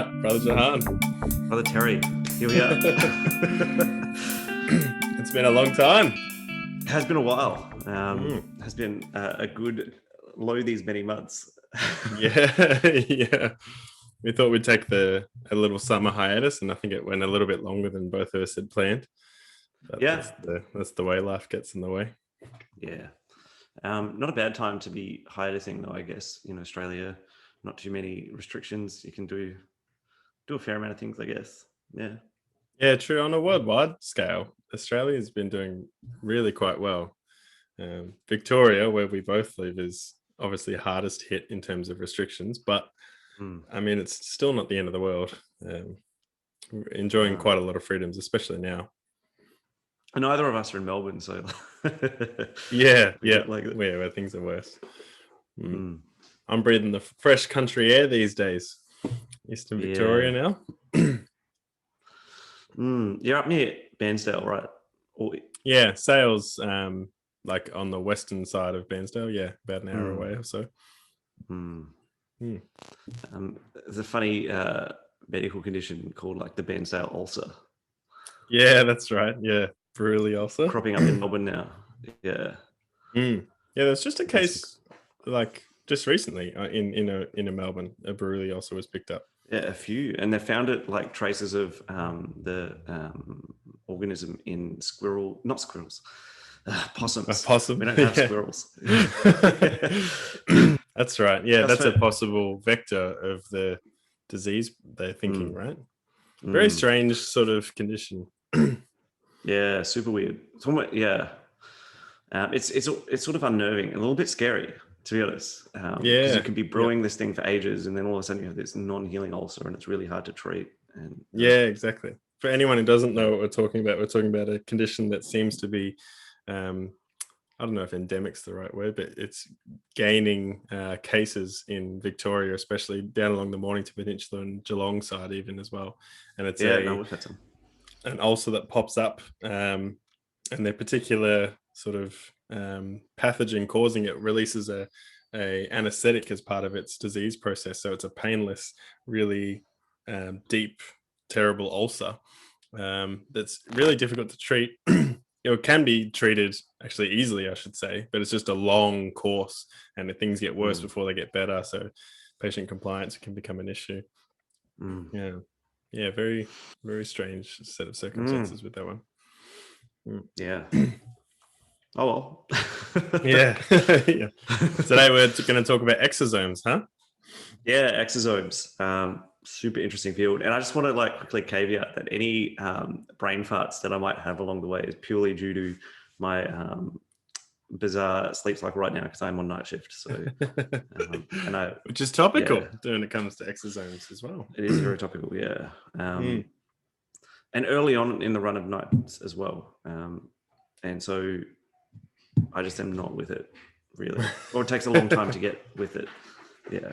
right, Brother Jahan. Brother Terry, here we are. It's been a long time. It has been a while. Has been a good low these many months. Yeah. We thought we'd take a little summer hiatus, and I think it went a little bit longer than both of us had planned. But that's the way life gets in the way. Yeah. Not a bad time to be hiatusing though, I guess. In Australia, not too many restrictions. You can do a fair amount of things, I guess. Yeah. Yeah, true. On a worldwide scale, Australia's been doing really quite well. Victoria, where we both live, is obviously hardest hit in terms of restrictions, but I mean, it's still not the end of the world. We're enjoying quite a lot of freedoms, especially now. And neither of us are in Melbourne, so yeah, where things are worse. I'm breathing the fresh country air these days. Eastern Victoria now. You're up near Bandsail, right? Yeah, Sales, like on the western side of Bandsail. Yeah, about an hour away or so. There's a funny medical condition called like the Bandsail Ulcer. Yeah, that's right. Yeah, Buruli ulcer cropping up in Melbourne now. Yeah. Yeah, there's just a case like just recently in a Melbourne, a Buruli ulcer was picked up. Yeah, a few, and they found it like traces of the organism in possums. A possum. We don't have squirrels. That's right. Yeah, that's a possible vector of the disease. They're thinking, right? Very strange sort of condition. Yeah, super weird. It's sort of unnerving and a little bit scary, to be honest. Because you can be brewing this thing for ages, and then all of a sudden you have this non-healing ulcer, and it's really hard to treat. And yeah, exactly. For anyone who doesn't know what we're talking about a condition that seems to be, I don't know if endemic's the right word, but it's gaining cases in Victoria, especially down along the Mornington Peninsula and Geelong side even as well. And it's an ulcer that pops up, and their particular sort of pathogen causing it releases a anesthetic as part of its disease process. So it's a painless, really deep, terrible ulcer that's really difficult to treat. It can be treated actually easily, I should say, but it's just a long course, and things get worse before they get better. So patient compliance can become an issue. Yeah, very, very strange set of circumstances with that one. Yeah. Oh well. Yeah. Today we're going to talk about exosomes, huh? Yeah, exosomes. Super interesting field, and I just want to quickly caveat that any brain farts that I might have along the way is purely due to my bizarre sleep cycle right now, because I'm on night shift. So, which is topical when it comes to exosomes as well. It is very topical, yeah. And early on in the run of nights as well, and so I just am not with it really, or it takes a long time to get with it. Yeah.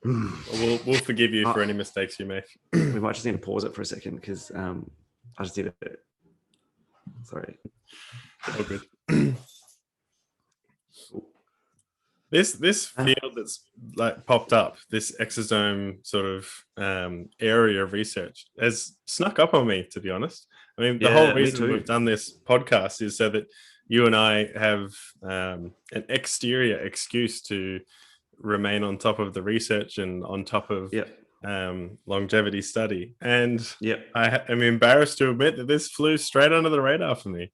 We'll forgive you for any mistakes you make. We might just need to pause it for a second, because I just need to. Sorry. All good. This field that's popped up, this exosome sort of area of research, has snuck up on me, to be honest. I mean, the whole reason we've done this podcast is so that you and I have an exterior excuse to remain on top of the research and on top of longevity study. And I'm embarrassed to admit that this flew straight under the radar for me.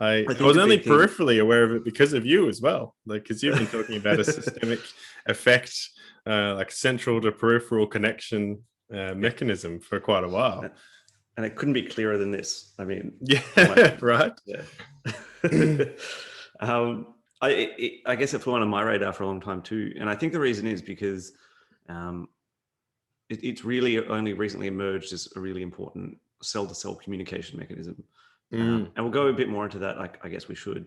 I was only peripherally aware of it because of you as well, because you've been talking about a systemic effect, like central to peripheral connection mechanism for quite a while. And it couldn't be clearer than this. I mean, right. Yeah. I guess it flew on my radar for a long time too. And I think the reason is because it's really only recently emerged as a really important cell-to-cell communication mechanism. And we'll go a bit more into that, I guess we should.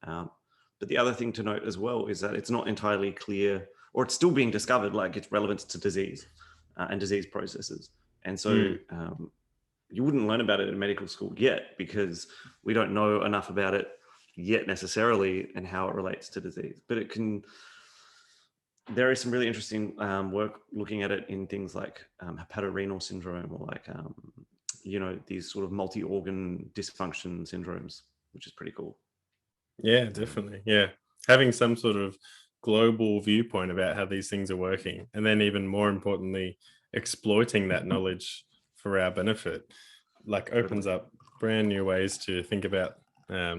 But the other thing to note as well is that it's not entirely clear, or it's still being discovered, its relevance to disease and disease processes. And so you wouldn't learn about it in medical school yet, because we don't know enough about it yet necessarily and how it relates to disease. But it can there is some really interesting work looking at it in things like hepatorenal syndrome, or like, these sort of multi-organ dysfunction syndromes, which is pretty cool. Yeah, definitely. Yeah. Having some sort of global viewpoint about how these things are working, and then even more importantly, exploiting that knowledge for our benefit, like opens up brand new ways to think about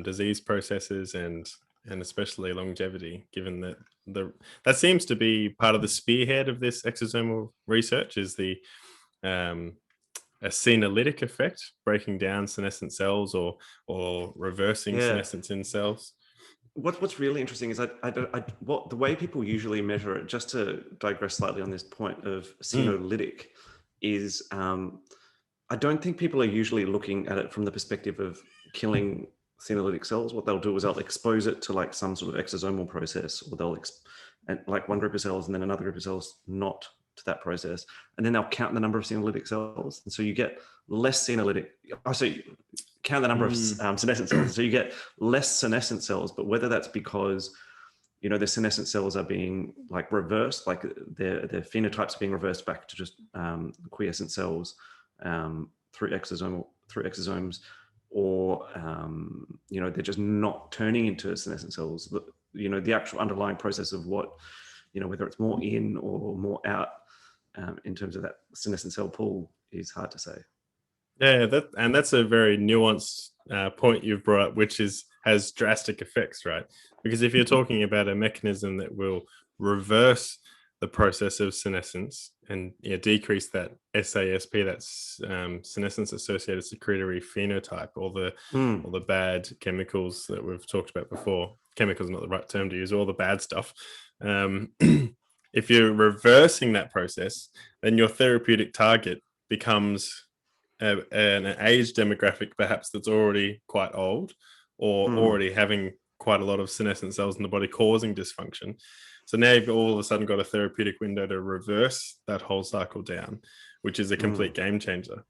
disease processes and especially longevity, given that that seems to be part of the spearhead of this exosomal research is the um, a senolytic effect, breaking down senescent cells or reversing Yeah. senescence in cells. What's really interesting is what the way people usually measure it, just to digress slightly on this point of senolytic, is I don't think people are usually looking at it from the perspective of killing senolytic cells. What they'll do is they'll expose it to like some sort of exosomal process, or they'll and like one group of cells and then another group of cells not to that process, and then they'll count the number of senolytic cells, and so you get less senolytic. So you count the number of senescent cells, so you get less senescent cells. But whether that's because the senescent cells are being like reversed, like their phenotypes are being reversed back to just quiescent cells through exosomes, or they're just not turning into senescent cells. The actual underlying process of what, whether it's more in or more out in terms of that senescent cell pool is hard to say. Yeah, that's a very nuanced point you've brought up, which has drastic effects, right? Because if you're talking about a mechanism that will reverse the process of senescence and decrease that SASP, that's senescence associated secretory phenotype, all the bad chemicals that we've talked about before. Chemicals is not the right term to use, all the bad stuff. If you're reversing that process, then your therapeutic target becomes an age demographic perhaps that's already quite old, or already having quite a lot of senescent cells in the body causing dysfunction. So now you've all of a sudden got a therapeutic window to reverse that whole cycle down, which is a complete game changer.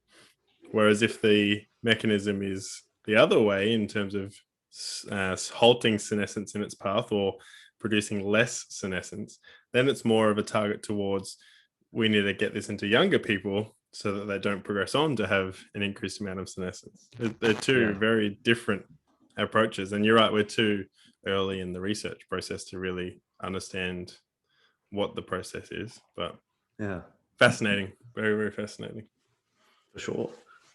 Whereas if the mechanism is the other way, in terms of halting senescence in its path or producing less senescence, then it's more of a target towards, we need to get this into younger people so that they don't progress on to have an increased amount of senescence. They're two very different approaches. And you're right, we're too early in the research process to really understand what the process is. But yeah, fascinating, very, very fascinating. For sure.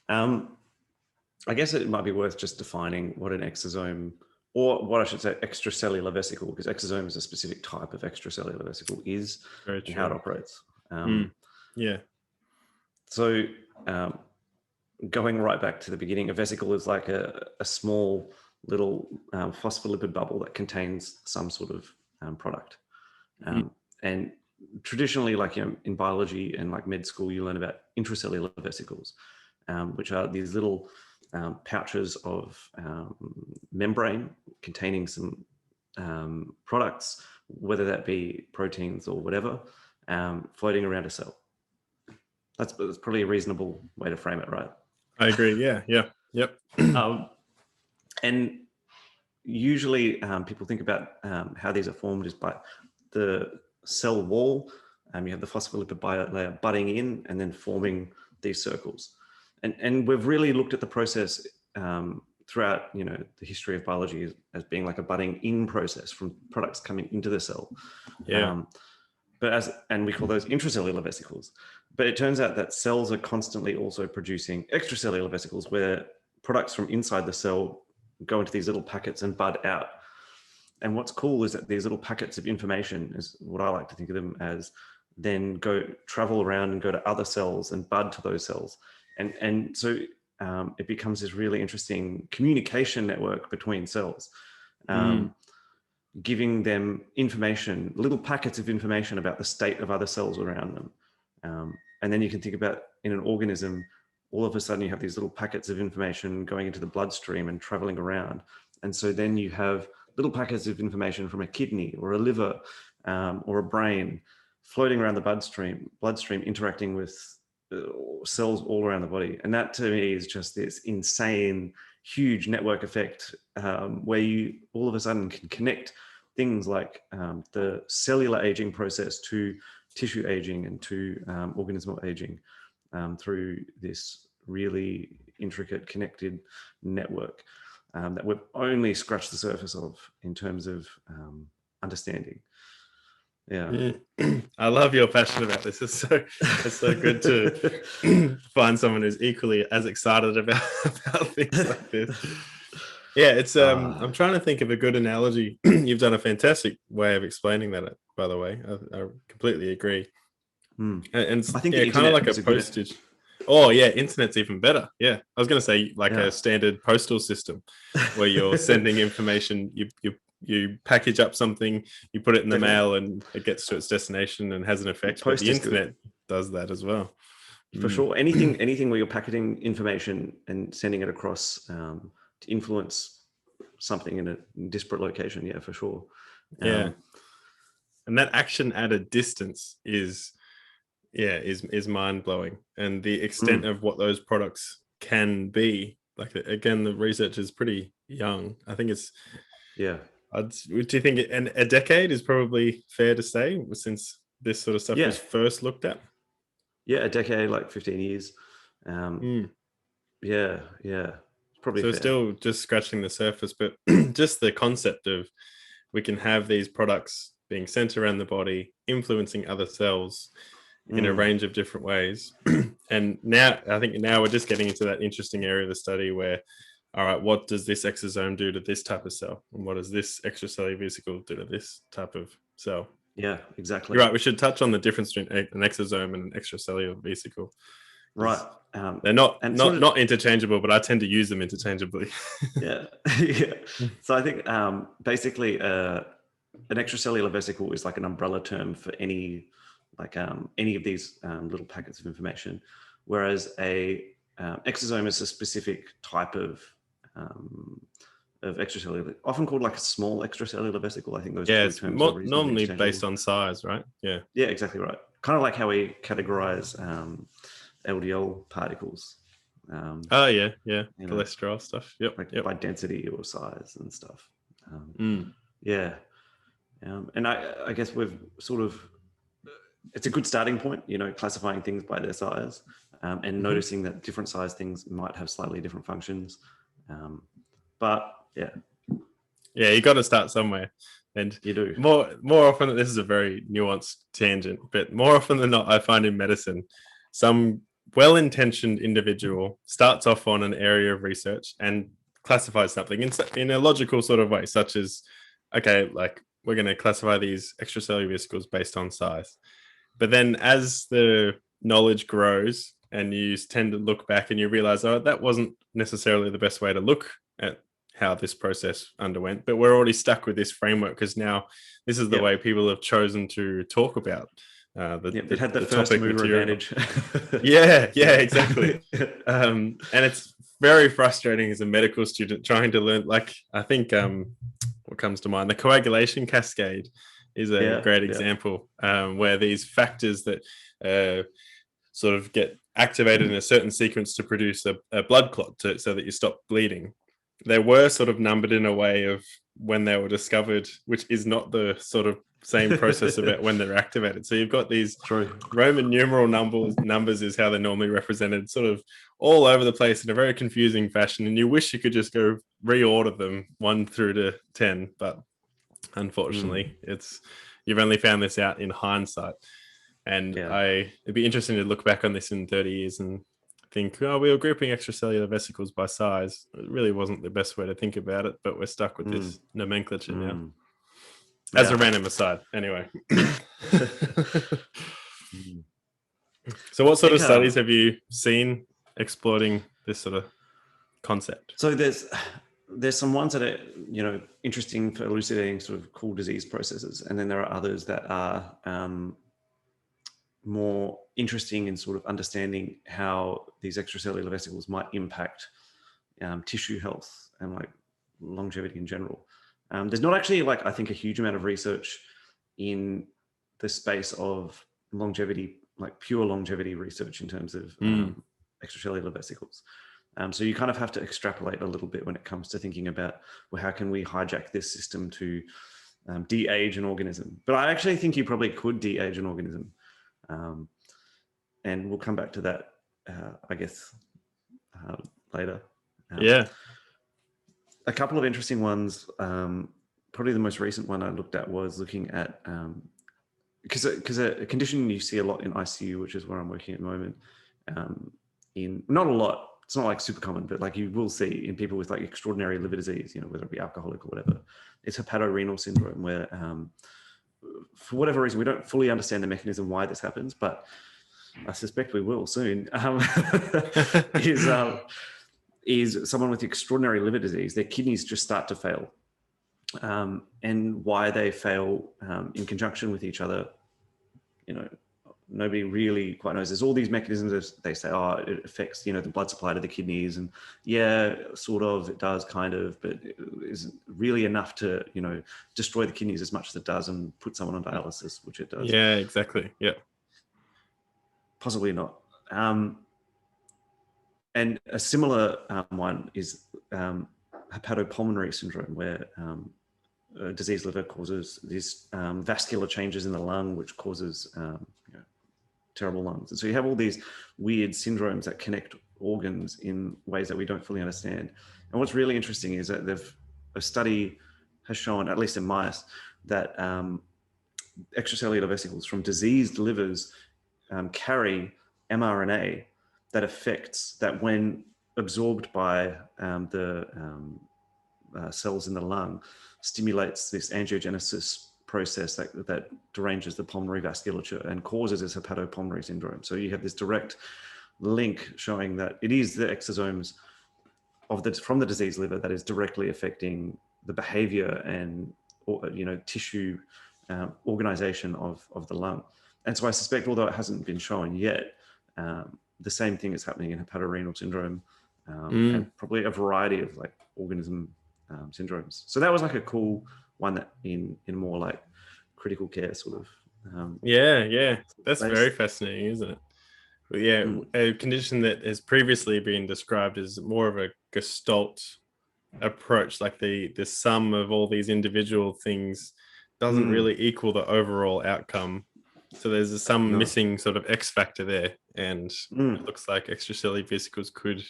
I guess it might be worth just defining what an exosome, or what I should say, extracellular vesicle, because exosome is a specific type of extracellular vesicle, is and how it operates. Yeah. So going right back to the beginning, a vesicle is like a small little phospholipid bubble that contains some sort of product. And traditionally, like in biology and like med school, you learn about intracellular vesicles, which are these little pouches of membrane containing some products, whether that be proteins or whatever, floating around a cell. That's probably a reasonable way to frame it, right? I agree. Yep. And usually people think about how these are formed is by the cell wall. You have the phospholipid bilayer butting in and then forming these circles. And we've really looked at the process throughout the history of biology as being like a butting in process from products coming into the cell. And we call those intracellular vesicles. But it turns out that cells are constantly also producing extracellular vesicles, where products from inside the cell go into these little packets and bud out. And what's cool is that these little packets of information, is what I like to think of them as, then travel around and go to other cells and bud to those cells. And so it becomes this really interesting communication network between cells, giving them information, little packets of information about the state of other cells around them. And then you can think about, in an organism, all of a sudden you have these little packets of information going into the bloodstream and traveling around. And so then you have little packets of information from a kidney or a liver or a brain floating around the bloodstream interacting with cells all around the body. And that to me is just this insane, huge network effect where you all of a sudden can connect things like the cellular aging process to tissue aging and to organismal aging through this really intricate connected network that we've only scratched the surface of in terms of understanding. Yeah. I love your passion about this. It's so good to find someone who's equally as excited about things like this. Yeah, it's I'm trying to think of a good analogy. You've done a fantastic way of explaining that, by the way. I completely agree. And I think kind of like a postage. Oh yeah, internet's even better. Yeah, I was going to say like a standard postal system where you're sending information. You package up something, you put it in the mail, and it gets to its destination and has an effect. But the internet does that as well. For sure. Anything where you're packaging information and sending it across to influence something in a disparate location. Yeah, for sure. Yeah. And that action at a distance is mind blowing, and the extent of what those products can be. Like again, the research is pretty young. I think it's do you think a decade is probably fair to say since this sort of stuff was first looked at? Yeah, a decade, like 15 years. Yeah, probably. So still just scratching the surface, but just the concept of we can have these products being sent around the body, influencing other cells in a range of different ways. And now I think we're just getting into that interesting area of the study where, all right, what does this exosome do to this type of cell? And what does this extracellular vesicle do to this type of cell? Yeah, exactly. You're right. We should touch on the difference between an exosome and an extracellular vesicle. Right. They're not interchangeable, but I tend to use them interchangeably. Yeah. So I think basically an extracellular vesicle is like an umbrella term for any of these little packets of information, whereas a exosome is a specific type of extracellular, often called like a small extracellular vesicle. I think those two terms are normally based on size, right? Yeah, exactly right. Kind of like how we categorize LDL particles. Cholesterol stuff. By density or size and stuff. And I guess we've sort of, it's a good starting point, classifying things by their size and noticing that different size things might have slightly different functions. But you got to start somewhere, and you do. More often, this is a very nuanced tangent, but more often than not, I find in medicine, some well-intentioned individual starts off on an area of research and classifies something in a logical sort of way, such as, okay, like we're going to classify these extracellular vesicles based on size. But then as the knowledge grows and you tend to look back and you realize, oh, that wasn't necessarily the best way to look at how this process underwent, but we're already stuck with this framework because now this is the way people have chosen to talk about it had the first mover advantage. Exactly. And it's very frustrating as a medical student trying to learn, like, I think what comes to mind, the coagulation cascade is a great example where these factors that sort of get activated in a certain sequence to produce a blood clot so that you stop bleeding. They were sort of numbered in a way of when they were discovered, which is not the sort of same process about when they're activated. So you've got these Roman numeral numbers is how they're normally represented, sort of all over the place in a very confusing fashion. And you wish you could just go reorder them 1 through to 10, but unfortunately, you've only found this out in hindsight. And it'd be interesting to look back on this in 30 years and think, oh, we were grouping extracellular vesicles by size. It really wasn't the best way to think about it, but we're stuck with this nomenclature now. As a random aside, anyway. So what sort of studies have you seen exploring this sort of concept? So there's some ones that are, interesting for elucidating sort of cool disease processes. And then there are others that are more interesting in sort of understanding how these extracellular vesicles might impact tissue health and like longevity in general. There's not actually I think a huge amount of research in the space of longevity, like pure longevity research in terms of extracellular vesicles. So you kind of have to extrapolate a little bit when it comes to thinking about, well, how can we hijack this system to de-age an organism. But I actually think you probably could de-age an organism. And we'll come back to that, I guess, later. Yeah. A couple of interesting ones. Probably the most recent one I looked at was looking at, because a condition you see a lot in ICU, which is where I'm working at the moment, not a lot, it's not like super common, but like you will see in people with like extraordinary liver disease, you know, whether it be alcoholic or whatever, it's hepatorenal syndrome, where for whatever reason, we don't fully understand the mechanism why this happens, but I suspect we will soon, is someone with extraordinary liver disease, their kidneys just start to fail. And why they fail in conjunction with each other, you know, nobody really quite knows. There's all these mechanisms that they say, oh, it affects, you know, the blood supply to the kidneys, and yeah, sort of, it does kind of, but it isn't really enough to, you know, destroy the kidneys as much as it does and put someone on dialysis, which it does. Yeah, exactly. Yeah. Possibly not. And a similar one is Hepatopulmonary Syndrome, where diseased liver causes these vascular changes in the lung, which causes you know, terrible lungs. And so you have all these weird syndromes that connect organs in ways that we don't fully understand. And what's really interesting is that a study has shown, at least in mice, that extracellular vesicles from diseased livers carry mRNA that when absorbed by the cells in the lung, stimulates this angiogenesis process that deranges the pulmonary vasculature and causes this hepatopulmonary syndrome. So you have this direct link showing that it is the exosomes from the diseased liver that is directly affecting the behavior and, you know, tissue organization of the lung. And so I suspect, although it hasn't been shown yet, the same thing is happening in hepatorenal syndrome, and probably a variety of like organism syndromes. So that was like a cool one that in more like critical care sort of. Yeah. That's very fascinating, isn't it? But yeah, a condition that has previously been described as more of a gestalt approach, like the sum of all these individual things doesn't really equal the overall outcome. So there's some missing sort of X factor there, and it looks like extracellular vesicles could,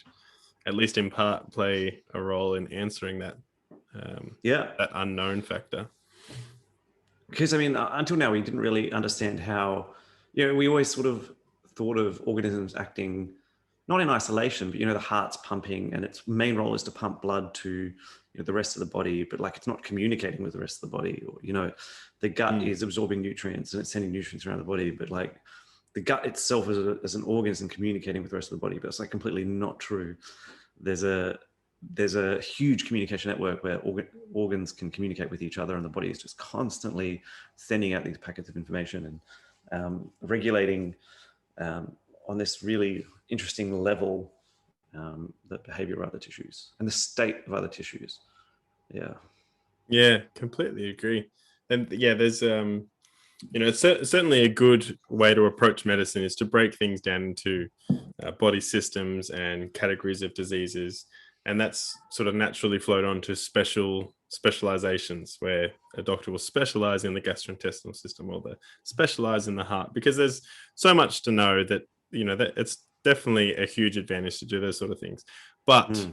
at least in part, play a role in answering that that unknown factor. Because I mean, until now we didn't really understand how, you know, we always sort of thought of organisms acting not in isolation, but, you know, the heart's pumping and its main role is to pump blood to, you know, the rest of the body, but like it's not communicating with the rest of the body. Or, you know, the gut is absorbing nutrients and it's sending nutrients around the body, but like the gut itself as an organism communicating with the rest of the body, but it's like completely not true. There's a huge communication network where organs can communicate with each other, and the body is just constantly sending out these packets of information and regulating on this really interesting level the behavior of other tissues and the state of other tissues. Yeah, Completely agree. And yeah, there's you know, certainly a good way to approach medicine is to break things down into body systems and categories of diseases, and that's sort of naturally flowed on to specializations, where a doctor will specialize in the gastrointestinal system or specialize in the heart, because there's so much to know that, you know, that it's definitely a huge advantage to do those sort of things. But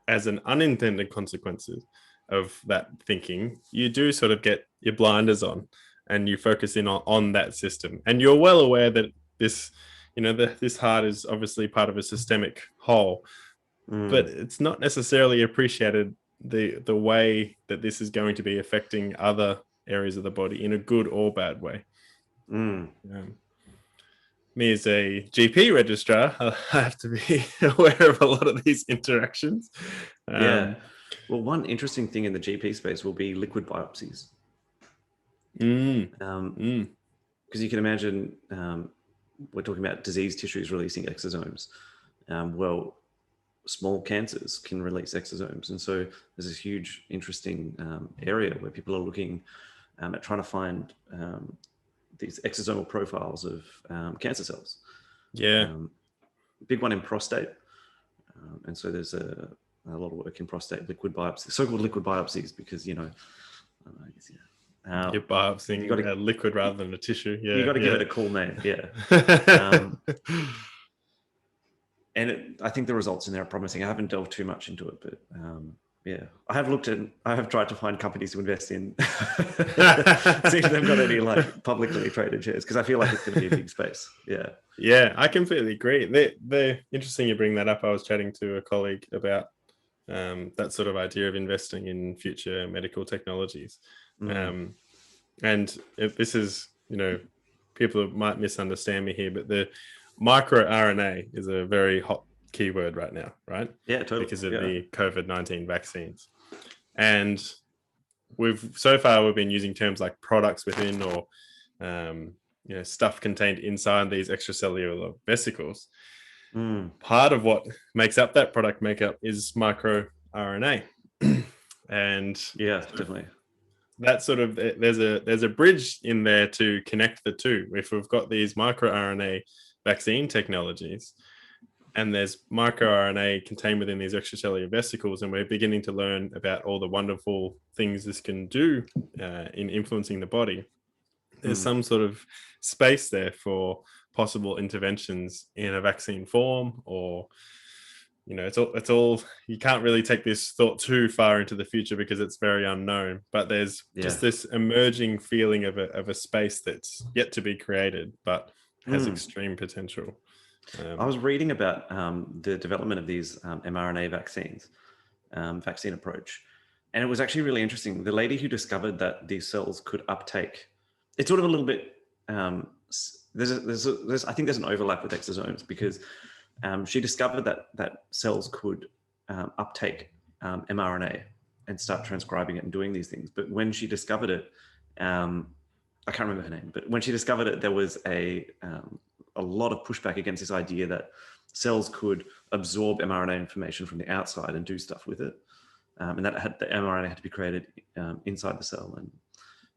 as an unintended consequences of that thinking, you do sort of get your blinders on and you focus in on that system, and you're well aware that this, you know, this heart is obviously part of a systemic whole, but it's not necessarily appreciated the way that this is going to be affecting other areas of the body in a good or bad way. Me as a GP registrar, I have to be aware of a lot of these interactions. Well, one interesting thing in the GP space will be liquid biopsies. Because you can imagine we're talking about diseased tissues releasing exosomes. Well, small cancers can release exosomes. And so there's this huge, interesting area where people are looking at trying to find these exosomal profiles of cancer cells. Big one in prostate. And so there's a lot of work in prostate liquid biopsies, so-called liquid biopsies, because, you know, You're biopsying you got to a liquid rather than a tissue. Yeah, you got to give it a cool name. Yeah. And I think the results in there are promising. I haven't delved too much into it, but yeah, I have tried to find companies to invest in. See if they've got any like publicly traded shares, because I feel like it's going to be a big space. Yeah. Yeah, I completely agree. They're interesting you bring that up. I was chatting to a colleague about that sort of idea of investing in future medical technologies. And if this is, people might misunderstand me here, but the microRNA is a very hot keyword right now, right? Yeah, totally. Because of the COVID-19 vaccines. And we've been using terms like products within or stuff contained inside these extracellular vesicles. Part of what makes up that product makeup is microRNA. And yeah, definitely. That sort of, there's a bridge in there to connect the two. If we've got these microRNA vaccine technologies and there's microRNA contained within these extracellular vesicles, and we're beginning to learn about all the wonderful things this can do in influencing the body, there's some sort of space there for possible interventions in a vaccine form, or it's all you can't really take this thought too far into the future because it's very unknown, but there's just this emerging feeling of a space that's yet to be created but has extreme potential. I was reading about the development of these mRNA vaccines, vaccine approach, and it was actually really interesting. The lady who discovered that these cells could uptake, it's sort of a little bit I think there's an overlap with exosomes, because she discovered that cells could uptake mRNA and start transcribing it and doing these things. But when she discovered it, I can't remember her name, but when she discovered it, there was a lot of pushback against this idea that cells could absorb mRNA information from the outside and do stuff with it, and that the mRNA had to be created inside the cell,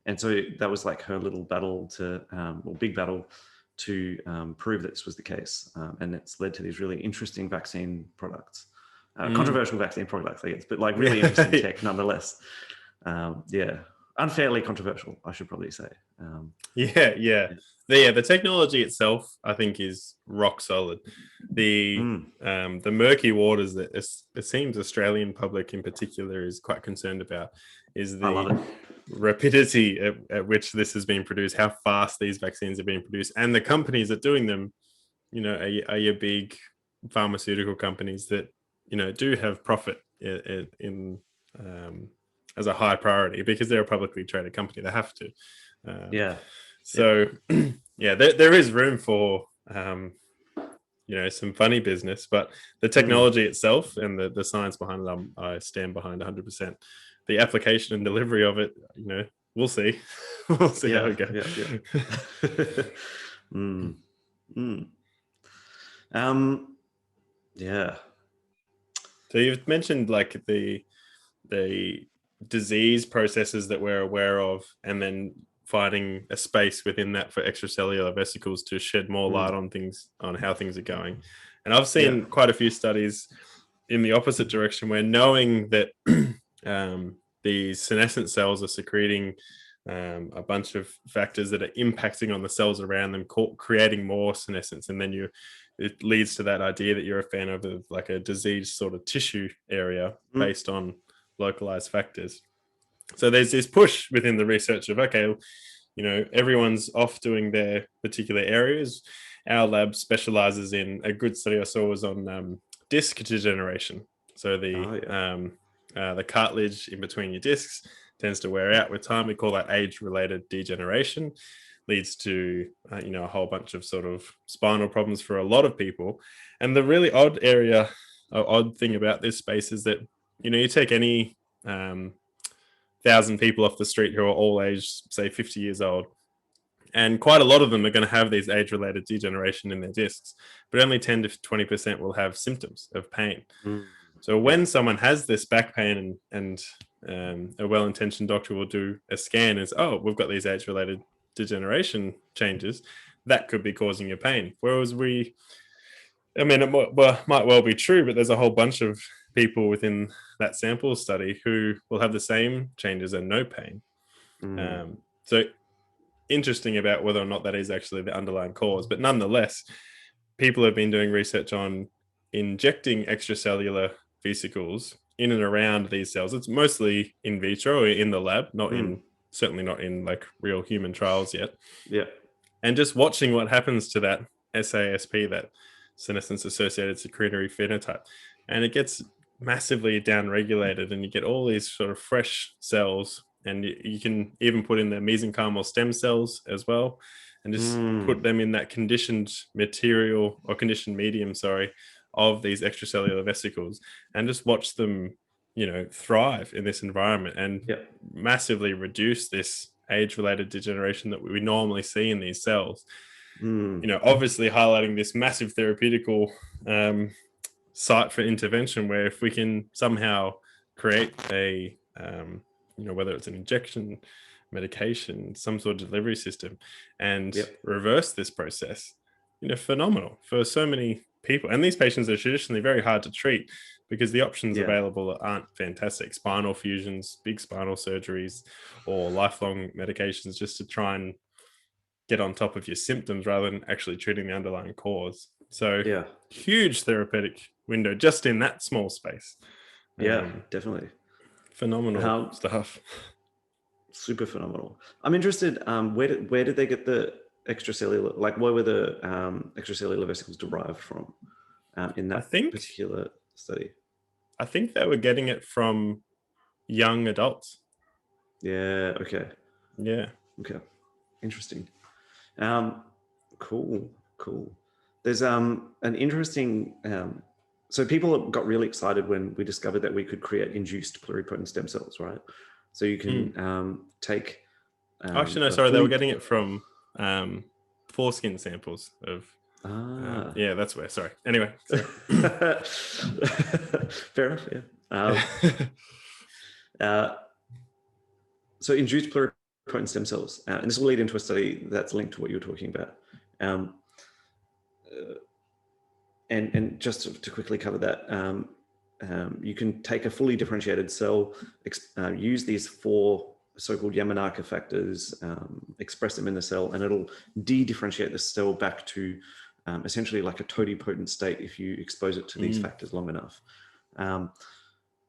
and so that was like her little battle big battle to prove that this was the case, and it's led to these really interesting vaccine products, controversial vaccine products, I guess, but like really interesting tech nonetheless. Unfairly controversial, I should probably say. The technology itself, I think, is rock solid. The murky waters that it seems Australian public in particular is quite concerned about is the rapidity at which this has been produced, how fast these vaccines are being produced, and the companies that are doing them, are your big pharmaceutical companies that do have profit in as a high priority because they're a publicly traded company. They have to. There is room for some funny business, but the technology itself and the science behind it, I stand behind 100%. The application and delivery of it, we'll see. We'll see how it goes. So you've mentioned like the disease processes that we're aware of, and then finding a space within that for extracellular vesicles to shed more light on how things are going. And I've seen quite a few studies in the opposite direction, where knowing that these senescent cells are secreting a bunch of factors that are impacting on the cells around them, creating more senescence, and then it leads to that idea that you're a fan of like a disease sort of tissue area based on localized factors. So there's this push within the research of, everyone's off doing their particular areas. Our lab specializes in, a good study I saw was on disc degeneration. So the cartilage in between your discs tends to wear out with time. We call that age-related degeneration. Leads to a whole bunch of sort of spinal problems for a lot of people. And the really odd thing about this space is that you take any 1,000 people off the street who are all aged, say 50 years old, and quite a lot of them are going to have these age-related degeneration in their discs, but only 10 to 20% will have symptoms of pain. So when someone has this back pain and a well-intentioned doctor will do a scan, and we've got these age-related degeneration changes, that could be causing your pain. Whereas it might well be true, but there's a whole bunch of people within that sample study who will have the same changes and no pain. So interesting about whether or not that is actually the underlying cause, but nonetheless, people have been doing research on injecting extracellular vesicles in and around these cells. It's mostly in vitro or in the lab, certainly not in like real human trials yet. Yeah. And just watching what happens to that SASP, that senescence associated secretory phenotype, and it gets massively downregulated, and you get all these sort of fresh cells, and you can even put in the mesenchymal stem cells as well, and just put them in that conditioned material or conditioned medium, of these extracellular vesicles, and just watch them, thrive in this environment and massively reduce this age-related degeneration that we normally see in these cells. Obviously highlighting this massive therapeutical site for intervention, where if we can somehow create a whether it's an injection, medication, some sort of delivery system, and reverse this process, phenomenal for so many people. And these patients are traditionally very hard to treat because the options available aren't fantastic. Spinal fusions, big spinal surgeries, or lifelong medications just to try and get on top of your symptoms rather than actually treating the underlying cause. So huge therapeutic window just in that small space. Definitely. Phenomenal stuff. Super phenomenal. I'm interested, where did they get the extracellular, like where were the extracellular vesicles derived from in that particular study? I think they were getting it from young adults. Yeah, okay. Yeah. Okay. Interesting. Cool. There's an interesting so people got really excited when we discovered that we could create induced pluripotent stem cells, right? So you can take actually no, sorry, they were getting it from foreskin samples of that's where, sorry. Anyway, sorry. Fair enough, so induced pluripotent stem cells, and this will lead into a study that's linked to what you were talking about. And just to quickly cover that, you can take a fully differentiated cell, use these 4 so-called Yamanaka factors, express them in the cell, and it'll de-differentiate the cell back to essentially like a totipotent state if you expose it to these factors long enough.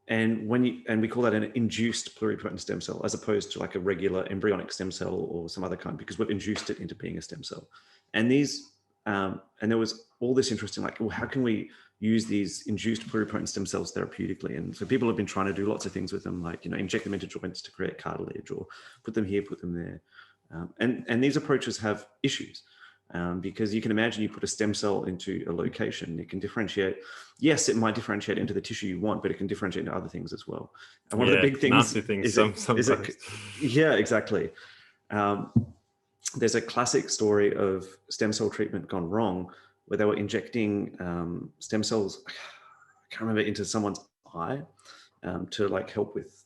And we call that an induced pluripotent stem cell, as opposed to like a regular embryonic stem cell or some other kind, because we've induced it into being a stem cell. And and there was all this interest in like, well, how can we use these induced pluripotent stem cells therapeutically? And so people have been trying to do lots of things with them, like, inject them into joints to create cartilage, or put them here, put them there. And these approaches have issues. Because you can imagine you put a stem cell into a location, it can differentiate. Yes, it might differentiate into the tissue you want, but it can differentiate into other things as well. And one of the big things, nasty things sometimes. Yeah, exactly. There's a classic story of stem cell treatment gone wrong, where they were injecting stem cells, I can't remember, into someone's eye to like help with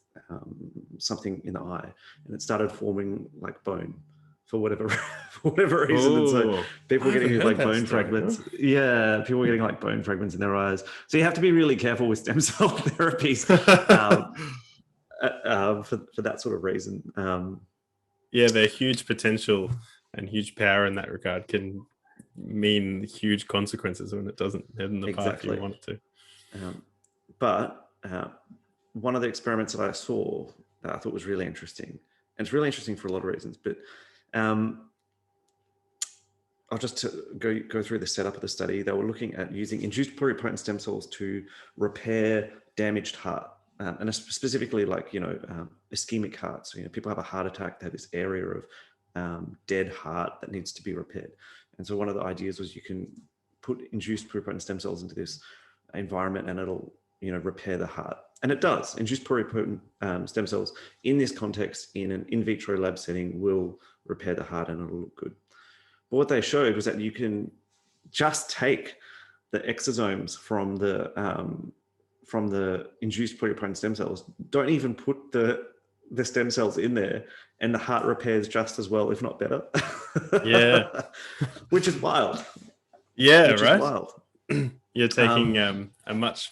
something in the eye, and it started forming like bone. For whatever reason. And so people were getting like bone fragments. Yeah, people were getting like bone fragments in their eyes. So you have to be really careful with stem cell therapies for that sort of reason. Their huge potential and huge power in that regard can mean huge consequences when it doesn't head in the path you want it to. But one of the experiments that I saw that I thought was really interesting, and it's really interesting for a lot of reasons, but I'll just go through the setup of the study. They were looking at using induced pluripotent stem cells to repair damaged heart, and specifically like, ischemic hearts. So, people have a heart attack, they have this area of dead heart that needs to be repaired. And so one of the ideas was you can put induced pluripotent stem cells into this environment and it'll, repair the heart. And it does. Induced pluripotent stem cells in this context, in an in vitro lab setting, will repair the heart and it'll look good. But what they showed was that you can just take the exosomes from the induced pluripotent stem cells, don't even put the stem cells in there, and the heart repairs just as well, if not better. Yeah. Which is wild. Yeah, Which right? is wild. You're taking a much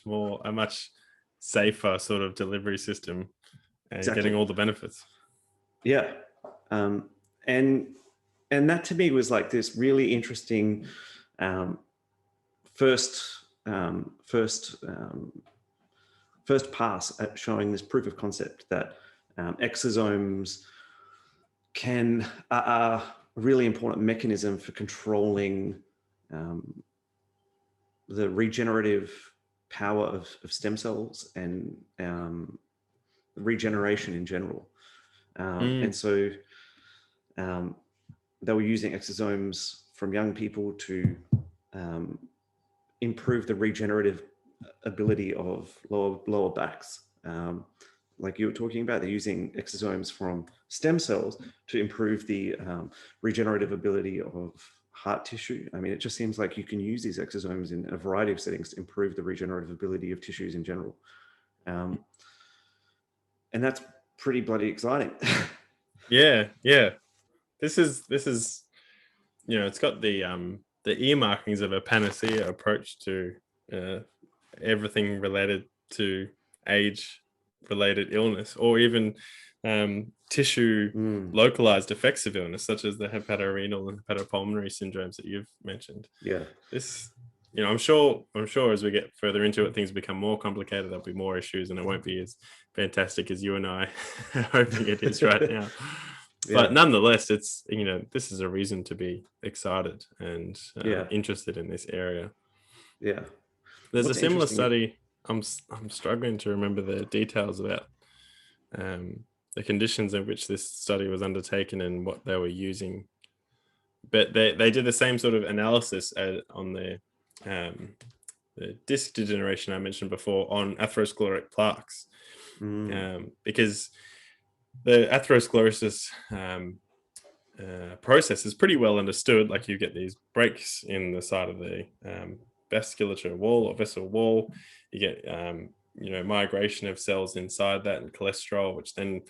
safer sort of delivery system and getting all the benefits. Yeah. And that to me was like this really interesting first pass at showing this proof of concept that exosomes are a really important mechanism for controlling the regenerative power of stem cells and regeneration in general. And so they were using exosomes from young people to improve the regenerative ability of lower backs. Like you were talking about, they're using exosomes from stem cells to improve the regenerative ability of heart tissue. I mean, it just seems like you can use these exosomes in a variety of settings to improve the regenerative ability of tissues in general. And that's pretty bloody exciting. Yeah. This is it's got the earmarkings of a panacea approach to everything related to age-related illness, or even tissue localized effects of illness, such as the hepatorenal and hepatopulmonary syndromes that you've mentioned. Yeah. This, I'm sure as we get further into it, things become more complicated. There'll be more issues, and it won't be as fantastic as you and I are hoping it is right now. But nonetheless, it's this is a reason to be excited and interested in this area. Yeah, there's a similar study. I'm struggling to remember the details about the conditions in which this study was undertaken and what they were using, but they did the same sort of analysis on the disc degeneration I mentioned before on atherosclerotic plaques, because the atherosclerosis process is pretty well understood. Like, you get these breaks in the side of the vasculature wall or vessel wall. You get migration of cells inside that and cholesterol, which then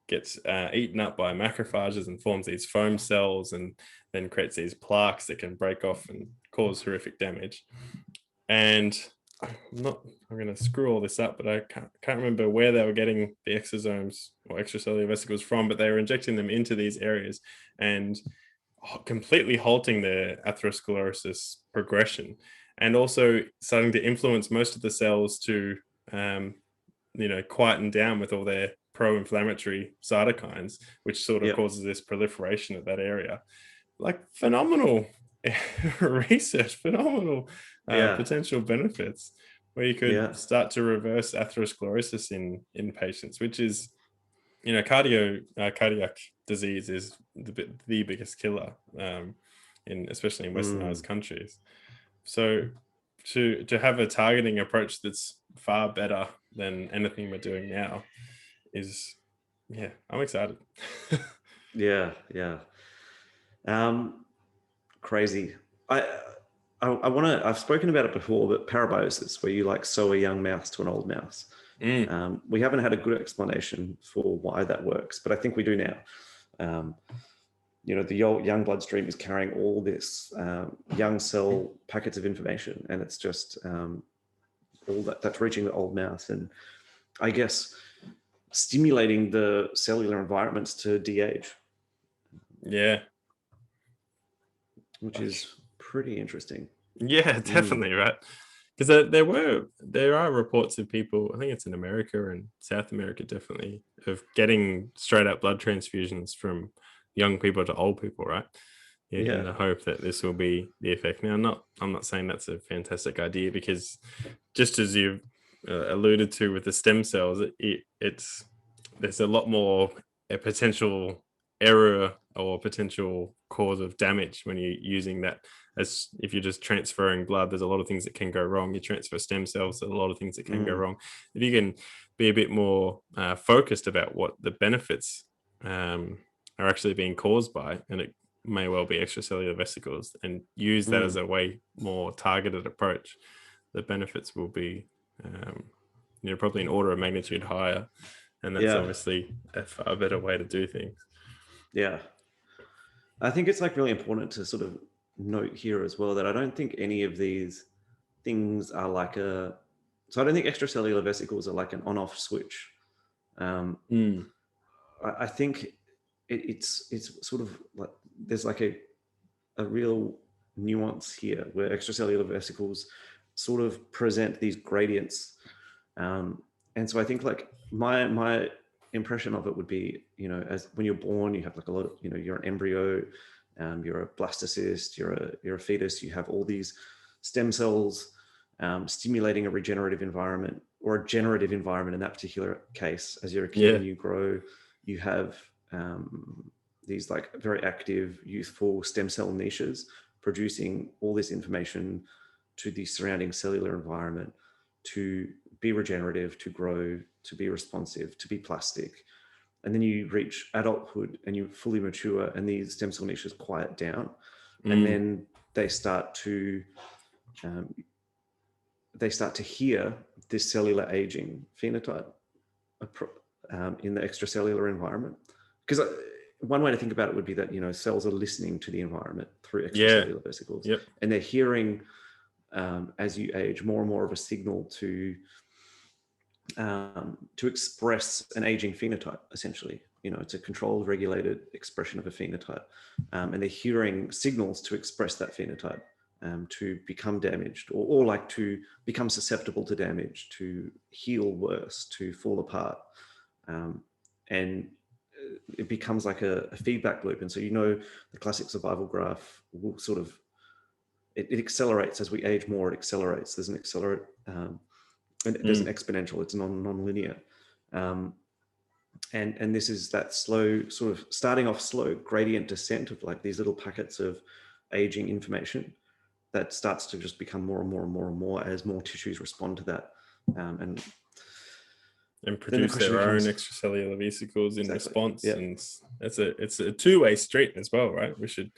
gets eaten up by macrophages and forms these foam cells, and then creates these plaques that can break off and cause horrific damage. And I'm going to screw all this up, but I can't remember where they were getting the exosomes or extracellular vesicles from, but they were injecting them into these areas and completely halting the atherosclerosis progression, and also starting to influence most of the cells to quieten down with all their pro-inflammatory cytokines, which sort of causes this proliferation of that area. Like, phenomenal research, phenomenal potential benefits, where you could start to reverse atherosclerosis in patients, which is, cardiac disease is the biggest killer, especially in westernized countries. So to have a targeting approach that's far better than anything we're doing now is, I'm excited. Crazy. I've spoken about it before, but parabiosis, where you like sew a young mouse to an old mouse. We haven't had a good explanation for why that works, but I think we do now. The young bloodstream is carrying all this young cell packets of information, and it's just all that's reaching the old mouse, and I guess stimulating the cellular environments to de-age. Which is pretty interesting. Definitely, right? Because there are reports of people, I think it's in America and South America definitely, of getting straight up blood transfusions from young people to old people, right? In the hope that this will be the effect. Now, I'm not saying that's a fantastic idea, because just as you've alluded to with the stem cells, there's a lot more a potential error or potential cause of damage when you're using that. As if you're just transferring blood, there's a lot of things that can go wrong. You transfer stem cells, there's a lot of things that can go wrong. If you can be a bit more focused about what the benefits are actually being caused by, and it may well be extracellular vesicles, and use that as a way more targeted approach, the benefits will be probably an order of magnitude higher, and that's obviously a far better way to do things. I think it's like really important to sort of note here as well that I don't think any of these things are like so I don't think extracellular vesicles are like an on-off switch. I think it's sort of like there's like a real nuance here where extracellular vesicles sort of present these gradients. And so I think like my impression of it would be, as when you're born, you have like a lot of, you're an embryo, you're a blastocyst, you're a fetus, you have all these stem cells stimulating a regenerative environment or a generative environment in that particular case. As you're a kid and you grow, you have these like very active, youthful stem cell niches producing all this information to the surrounding cellular environment to be regenerative, to grow, to be responsive, to be plastic. And then you reach adulthood and you fully mature and these stem cell niches quiet down. And then they start to hear this cellular aging phenotype in the extracellular environment. Because one way to think about it would be that, cells are listening to the environment through extracellular vesicles. And they're hearing, as you age, more and more of a signal to express an aging phenotype, essentially. It's a controlled, regulated expression of a phenotype. And they're hearing signals to express that phenotype, to become damaged or like to become susceptible to damage, to heal worse, to fall apart. And it becomes like a feedback loop. And so, the classic survival graph will sort of, it accelerates as we age more, it accelerates. There's an accelerate, and there's an exponential, it's non-linear. And this is that slow, sort of starting off slow gradient descent of like these little packets of aging information that starts to just become more and more and more and more as more tissues respond to that. And produce their own extracellular vesicles in response. And it's a two-way street as well, right? We should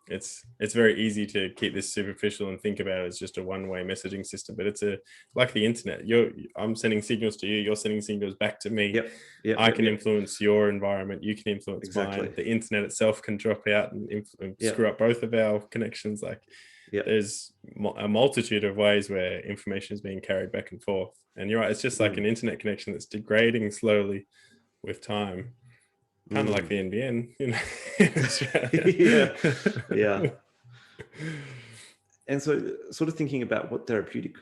it's very easy to keep this superficial and think about it as just a one-way messaging system, but it's like the internet. I'm sending signals to you, you're sending signals back to me. I can influence your environment, you can influence mine. The internet itself can drop out and screw up both of our connections. Like there's a multitude of ways where information is being carried back and forth. And you're right, it's just like an internet connection that's degrading slowly with time. Kind of like the NBN, yeah. And so sort of thinking about what therapeutic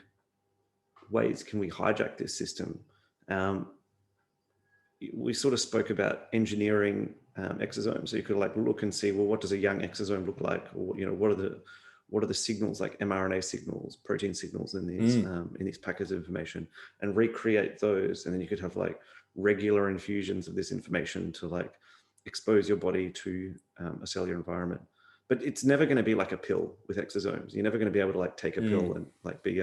ways can we hijack this system. We sort of spoke about engineering exosomes. So you could like look and see, well, what does a young exosome look like? Or, what are the signals, like mRNA signals, protein signals in these packets of information, and recreate those. And then you could have like regular infusions of this information to like expose your body to a cellular environment. But it's never going to be like a pill with exosomes. You're never going to be able to like take a pill and like be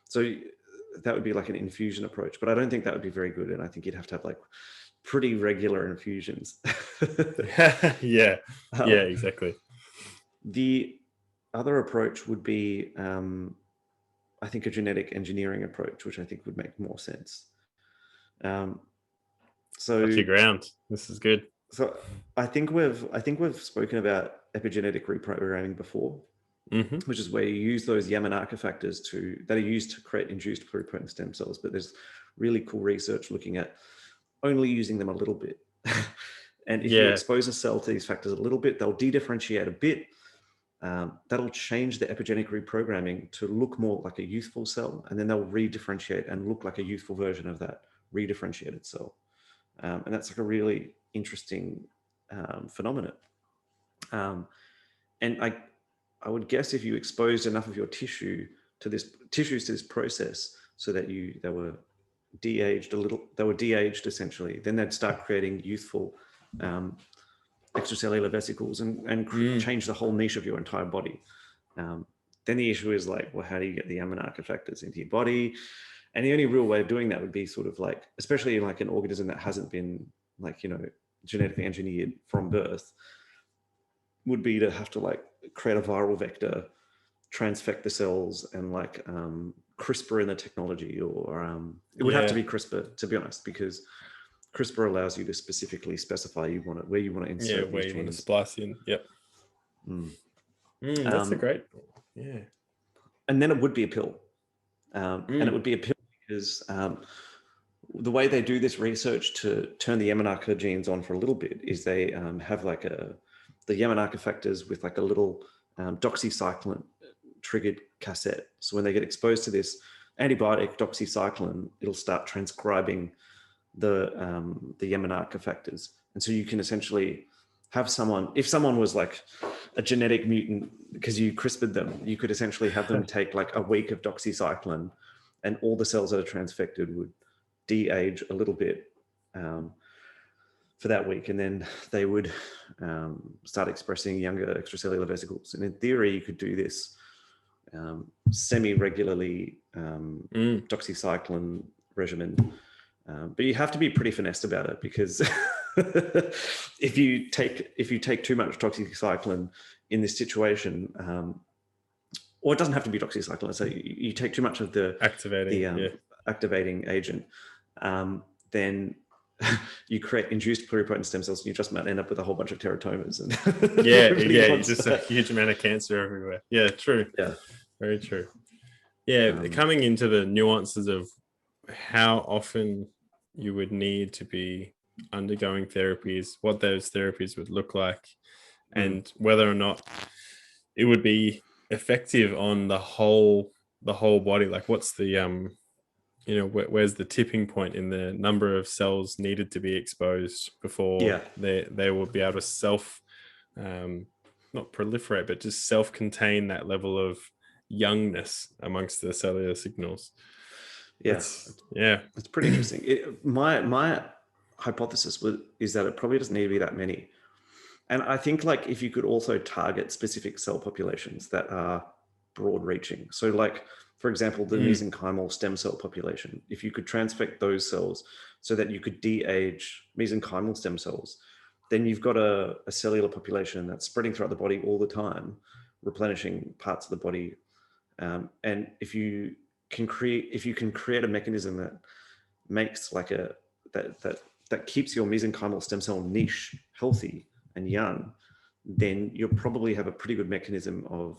so that would be like an infusion approach, but I don't think that would be very good. And I think you'd have to have like pretty regular infusions. Yeah, exactly. The other approach would be I think a genetic engineering approach, which I think would make more sense. So that's your ground. This is good. So I think we've spoken about epigenetic reprogramming before, which is where you use those Yamanaka factors that are used to create induced pluripotent stem cells. But there's really cool research looking at only using them a little bit. And if you expose a cell to these factors a little bit, they'll de-differentiate a bit. That'll change the epigenetic reprogramming to look more like a youthful cell, and then they'll re-differentiate and look like a youthful version of that re-differentiated cell. And that's like a really interesting phenomenon. And I would guess if you exposed enough of your tissues to this process so that they were de-aged essentially, then they'd start creating youthful extracellular vesicles and change the whole niche of your entire body. Then the issue is like, well, how do you get the Yamanaka factors into your body? And the only real way of doing that would be sort of like, especially in like an organism that hasn't been like, genetically engineered from birth, would be to have to like create a viral vector, transfect the cells, and like CRISPR in the technology, or it would have to be CRISPR, to be honest, because CRISPR allows you to specifically specify where you want to insert where these you want to genes. splice in. That's a great, and then it would be a pill. And it would be a pill because the way they do this research to turn the Yamanaka genes on for a little bit is they have like the Yamanaka factors with like a little doxycycline triggered cassette. So when they get exposed to this antibiotic doxycycline, it'll start transcribing the Yamanaka factors. And so you can essentially have someone, if someone was like a genetic mutant because you CRISPR'd them, you could essentially have them take like a week of doxycycline, and all the cells that are transfected would de-age a little bit for that week, and then they would start expressing younger extracellular vesicles. And in theory, you could do this semi-regularly doxycycline regimen, but you have to be pretty finessed about it, because if you take too much doxycycline in this situation, or it doesn't have to be doxycycline, so you take too much of the activating agent, then you create induced pluripotent stem cells, and you just might end up with a whole bunch of teratomas. And just a huge amount of cancer everywhere. Yeah, true. Yeah, very true. Yeah, coming into the nuances of how often you would need to be undergoing therapies, what those therapies would look like, and whether or not it would be effective on the whole body. Like, what's the where's the tipping point in the number of cells needed to be exposed before they will be able to self not proliferate, but just self-contain that level of youngness amongst the cellular signals. It's pretty interesting. My hypothesis is that it probably doesn't need to be that many. And I think, like, if you could also target specific cell populations that are broad reaching. So like, for example, the mesenchymal stem cell population, if you could transfect those cells so that you could de-age mesenchymal stem cells, then you've got a cellular population that's spreading throughout the body all the time, replenishing parts of the body. And if you can create a mechanism that makes like that keeps your mesenchymal stem cell niche healthy and young, then you'll probably have a pretty good mechanism of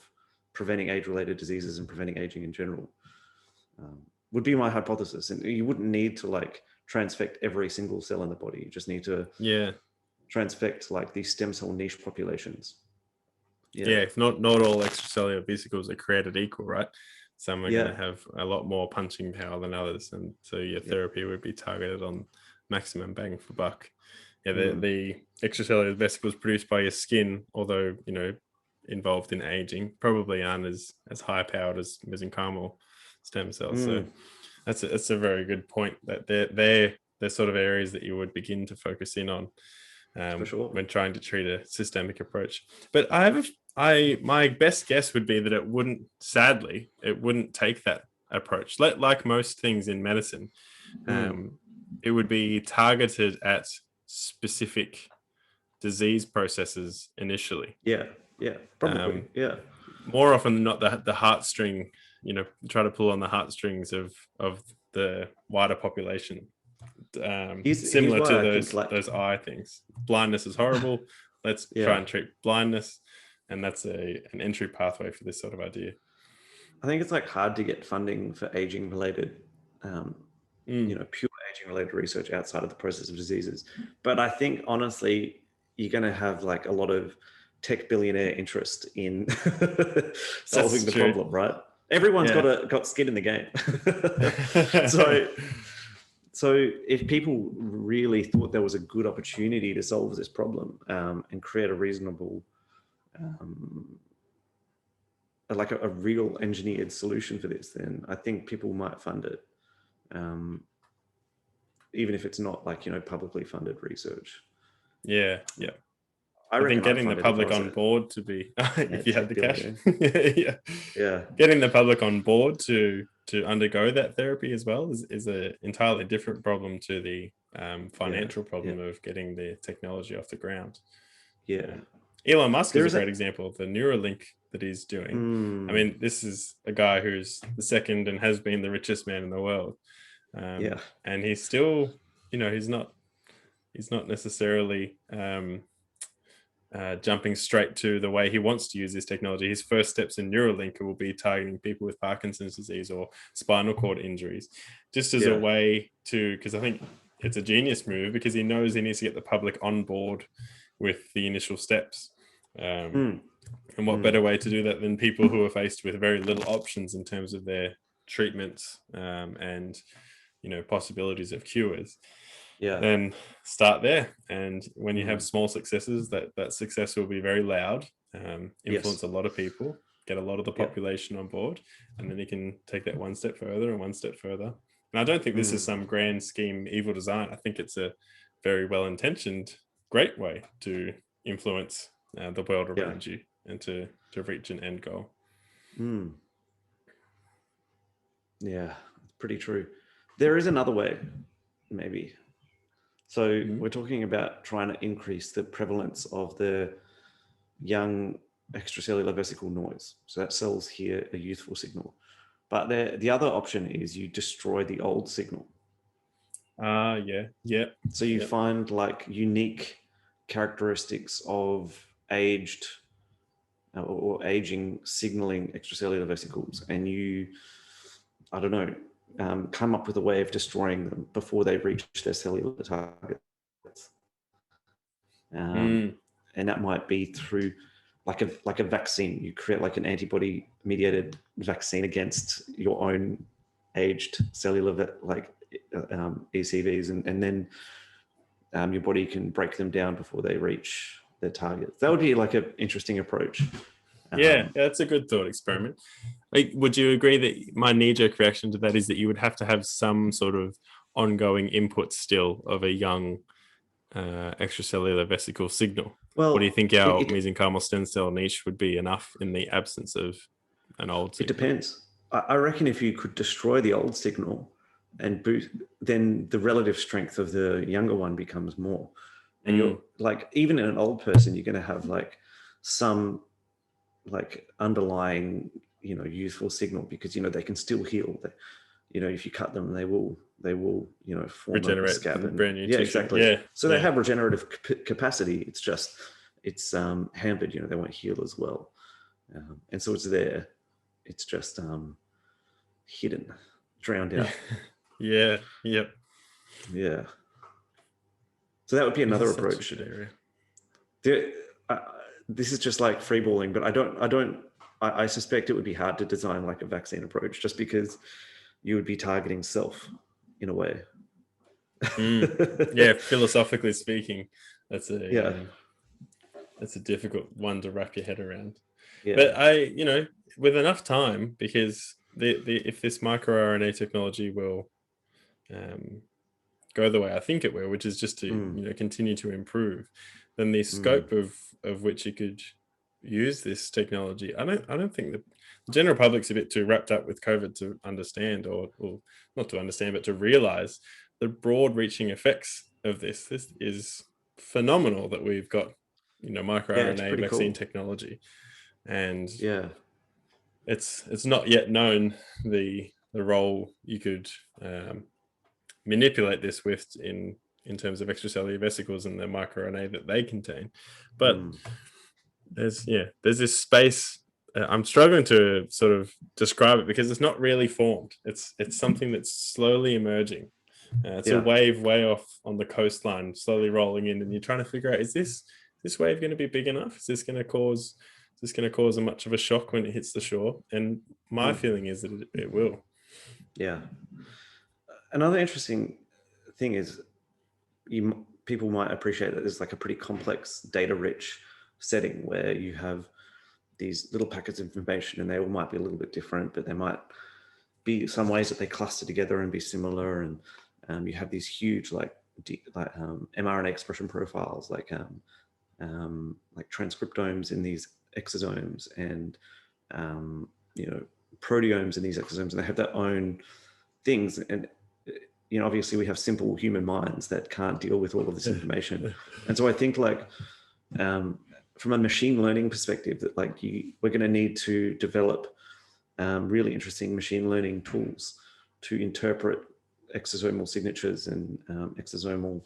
preventing age-related diseases and preventing aging in general. Would be my hypothesis. And you wouldn't need to like transfect every single cell in the body. You just need to transfect like these stem cell niche populations. If not all extracellular vesicles are created equal, right? Some are going to have a lot more punching power than others, and so your therapy would be targeted on maximum bang for buck. The extracellular vesicles produced by your skin, although involved in aging, probably aren't as high powered as mesenchymal stem cells. So that's a very good point, that they're sort of areas that you would begin to focus in on when trying to treat a systemic approach. But my best guess would be that it wouldn't take that approach. Like most things in medicine, it would be targeted at specific disease processes initially. Probably. More often than not, the heartstring, try to pull on the heartstrings of the wider population. Similar to those eye things. Blindness is horrible. Let's try and treat blindness, and that's an entry pathway for this sort of idea. I think it's like hard to get funding for aging related, pure aging related research outside of the process of diseases. But I think honestly, you're going to have like a lot of tech billionaire interest in solving the problem, right? Everyone's got skin in the game. So if people really thought there was a good opportunity to solve this problem and create a reasonable, like a real engineered solution for this, then I think people might fund it, even if it's not like publicly funded research. I think getting the public on board to be, if you have the cash, getting the public on board to undergo that therapy as well is an entirely different problem to the financial problem of getting the technology off the ground. Elon Musk is a great example of the Neuralink that he's doing. I mean, this is a guy who's the second and has been the richest man in the world. And he's still, he's not necessarily jumping straight to the way he wants to use this technology. His first steps in Neuralinker will be targeting people with Parkinson's disease or spinal cord injuries, just as a way to, because I think it's a genius move, because he knows he needs to get the public on board with the initial steps. And what better way to do that than people who are faced with very little options in terms of their treatments and, you know, possibilities of cures. Then start there, and when you have small successes, that success will be very loud, influence a lot of people, get a lot of the population on board, and then you can take that one step further and one step further. And I don't think this is some grand scheme evil design. I think it's a very well-intentioned, great way to influence the world around you and to reach an end goal. Yeah, it's pretty true. There is another way, maybe. So we're talking about trying to increase the prevalence of the young extracellular vesicle noise. So that cells hear a youthful signal. But the other option is you destroy the old signal. So you find like unique characteristics of aged or aging signaling extracellular vesicles, and you, I don't know, come up with a way of destroying them before they reach their cellular targets. And that might be through like a vaccine. You create like an antibody-mediated vaccine against your own aged cellular ECVs, and then your body can break them down before they reach their targets. That would be like an interesting approach. That's a good thought experiment. Like, would you agree that my knee-jerk reaction to that is that you would have to have some sort of ongoing input still of a young extracellular vesicle signal? Well, what do you think our mesenchymal stem cell niche would be enough in the absence of an old signal? It depends. I reckon if you could destroy the old signal and boost, then the relative strength of the younger one becomes more. And you're like, even in an old person, you're going to have like some like underlying, you know, youthful signal, because, you know, they can still heal. You know, if you cut them, they will, you know, form regenerate a scab and brand new tissue. Exactly. So they have regenerative capacity. It's just, it's hampered, you know, they won't heal as well. And so it's there. It's just hidden, drowned out. Yeah. So that would be another approach. This is just like freeballing, but I suspect it would be hard to design like a vaccine approach, just because you would be targeting self in a way. Philosophically speaking, that's a difficult one to wrap your head around. But you know, with enough time, because if this microRNA technology will go the way I think it will, which is just to you know, continue to improve, then the scope of which you could use this technology, I don't think the general public's a bit too wrapped up with COVID to understand, or not to understand, but to realize the broad reaching effects of this. This is phenomenal that we've got, you know, microRNA vaccine technology, and it's not yet known the role you could manipulate this with in terms of extracellular vesicles and the microRNA that they contain. But there's this space. I'm struggling to sort of describe it because it's not really formed. It's something that's slowly emerging. It's a wave way off on the coastline, slowly rolling in, and you're trying to figure out, is this wave going to be big enough? Is this going to cause a much of a shock when it hits the shore? And my feeling is that it will. Yeah. Another interesting thing is people might appreciate that there's like a pretty complex data-rich setting where you have these little packets of information, and they all might be a little bit different, but there might be some ways that they cluster together and be similar. And you have these huge mRNA expression profiles, like transcriptomes in these exosomes, and you know, proteomes in these exosomes, and they have their own things. And you know, obviously we have simple human minds that can't deal with all of this information. And so I think like from a machine learning perspective, that like we're going to need to develop really interesting machine learning tools to interpret exosomal signatures and exosomal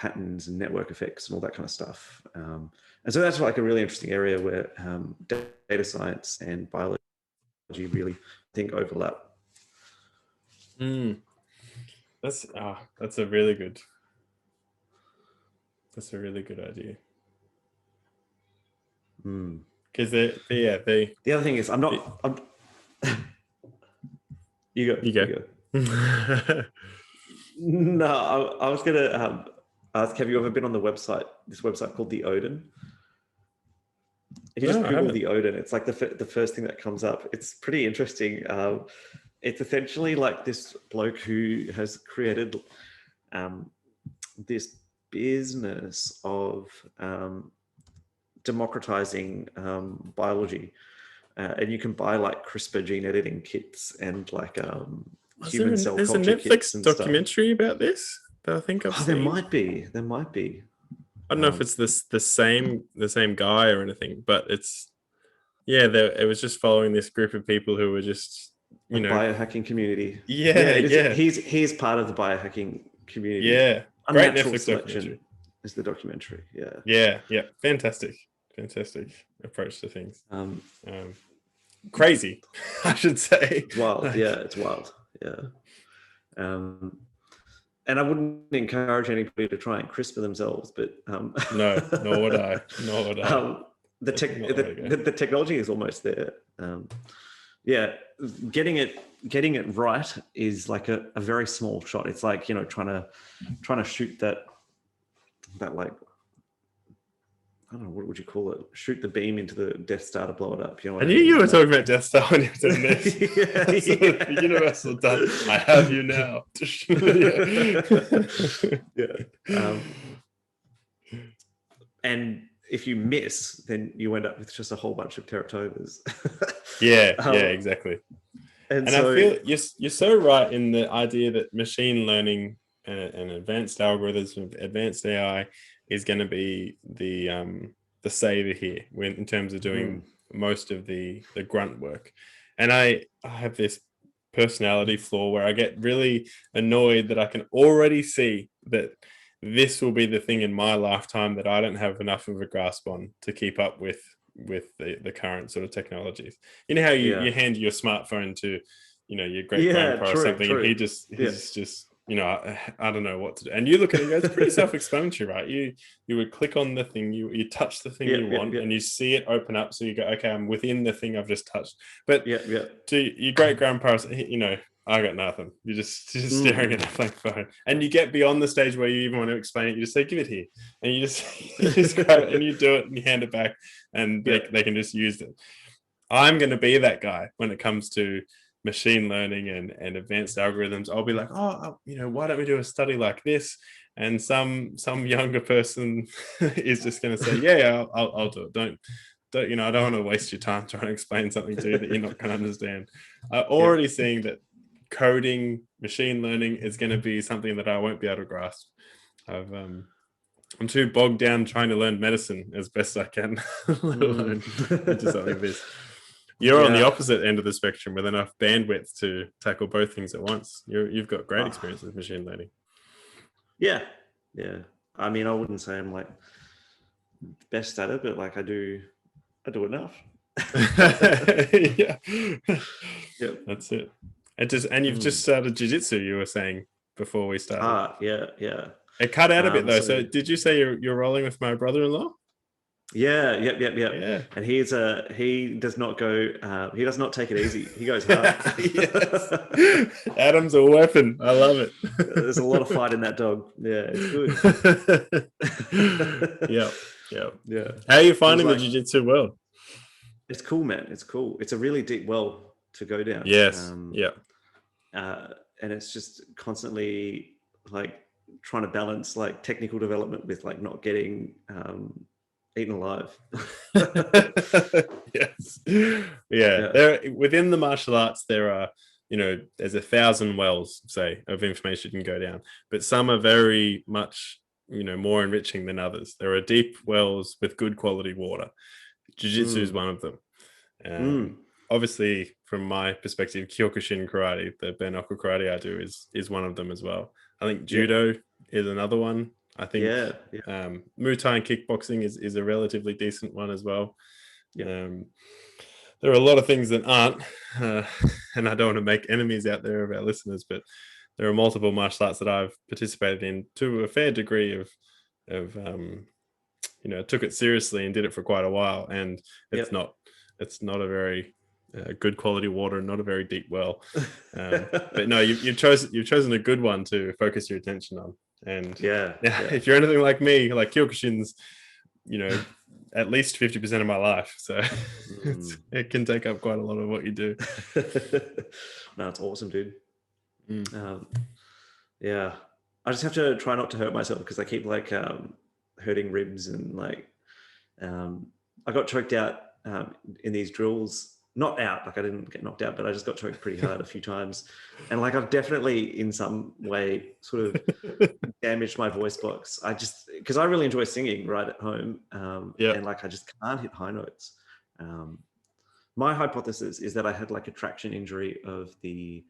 patterns and network effects and all that kind of stuff. And so that's like a really interesting area where data science and biology really, I think, overlap. That's a really good. That's a really good idea. Because the other thing is, you go. No, I was gonna ask, have you ever been on the website? This website called the Odin. If you just Google the Odin, it's like the first thing that comes up. It's pretty interesting. It's essentially like this bloke who has created this business of democratizing biology, and you can buy like CRISPR gene editing kits and like human cell culture kits. There's a Netflix documentary about this that I think I've seen. There might be. I don't know if it's the same guy or anything, but it was just following this group of people who were just biohacking community. He's part of the biohacking community. Yeah, great Netflix documentary. Is the documentary? Yeah, fantastic approach to things. Crazy, I should say. It's wild. It's wild. And I wouldn't encourage anybody to try and CRISPR themselves, but no, nor would I. The technology is almost there. Getting it right is like a very small shot. It's like, trying to shoot that like, I don't know, what would you call it? Shoot the beam into the Death Star to blow it up. I knew you were talking about Death Star when you were doing this. The universal done. I have you now. And if you miss, then you end up with just a whole bunch of teratomas. Exactly. And so, I feel you're so right in the idea that machine learning and advanced algorithms, advanced AI is going to be the savior here in terms of doing most of the grunt work. And I have this personality flaw where I get really annoyed that I can already see that this will be the thing in my lifetime that I don't have enough of a grasp on to keep up with the current sort of technologies. You know how you hand your smartphone to your great grandpa or something, and he's just I don't know what to do. And you look at it, it's pretty self-explanatory, right? You would click on the thing, you touch the thing you want, and you see it open up. So you go, okay, I'm within the thing I've just touched. But to your great grandpa, I got nothing. You're just staring at a blank phone, and you get beyond the stage where you even want to explain it. You just say, "Give it here," and you just grab it and you do it and you hand it back, and they can just use it. I'm going to be that guy when it comes to machine learning and advanced algorithms. I'll be like, why don't we do a study like this? And some younger person is just going to say, I'll do it. Don't I don't want to waste your time trying to explain something to you that you're not going to understand. I'm already seeing that coding, machine learning is going to be something that I won't be able to grasp. I'm too bogged down trying to learn medicine as best I can, let alone into something like this. You're on the opposite end of the spectrum with enough bandwidth to tackle both things at once. You've got great experience with machine learning. Yeah. I mean, I wouldn't say I'm like best at it, but like I do enough. That's it. And you've just started jiu-jitsu, you were saying before we started. Yeah. It cut out a bit though. So did you say you're rolling with my brother-in-law? Yeah. And he does not go. He does not take it easy. He goes hard. Yes. Adam's a weapon. I love it. There's a lot of fight in that dog. Yeah, it's good. Yeah. How are you finding the jiu-jitsu world? It's cool, man. It's cool. It's a really deep well to go down. Yes. And it's just constantly like trying to balance like technical development with like not getting eaten alive. Yes. There within the martial arts there are, there's 1,000 wells, say, of information you can go down, but some are very much, more enriching than others. There are deep wells with good quality water. Jiu-jitsu is one of them. Obviously, from my perspective, Kyokushin karate, the bare knuckle karate I do, is one of them as well. I think judo is another one. I think Muay Thai and kickboxing is a relatively decent one as well. There are a lot of things that aren't, and I don't want to make enemies out there of our listeners, but there are multiple martial arts that I've participated in to a fair degree of took it seriously and did it for quite a while, and it's not a very good quality water, not a very deep well. But no, you've chosen a good one to focus your attention on. And if you're anything like me, like Kyokushin's, at least 50% of my life, so it can take up quite a lot of what you do. No, it's awesome, dude. I just have to try not to hurt myself because I keep like hurting ribs, and like I got choked out in these drills. Not out, like I didn't get knocked out, but I just got choked pretty hard a few times. And like I've definitely in some way sort of damaged my voice box. Because I really enjoy singing right at home. And like I just can't hit high notes. My hypothesis is that I had like a traction injury of the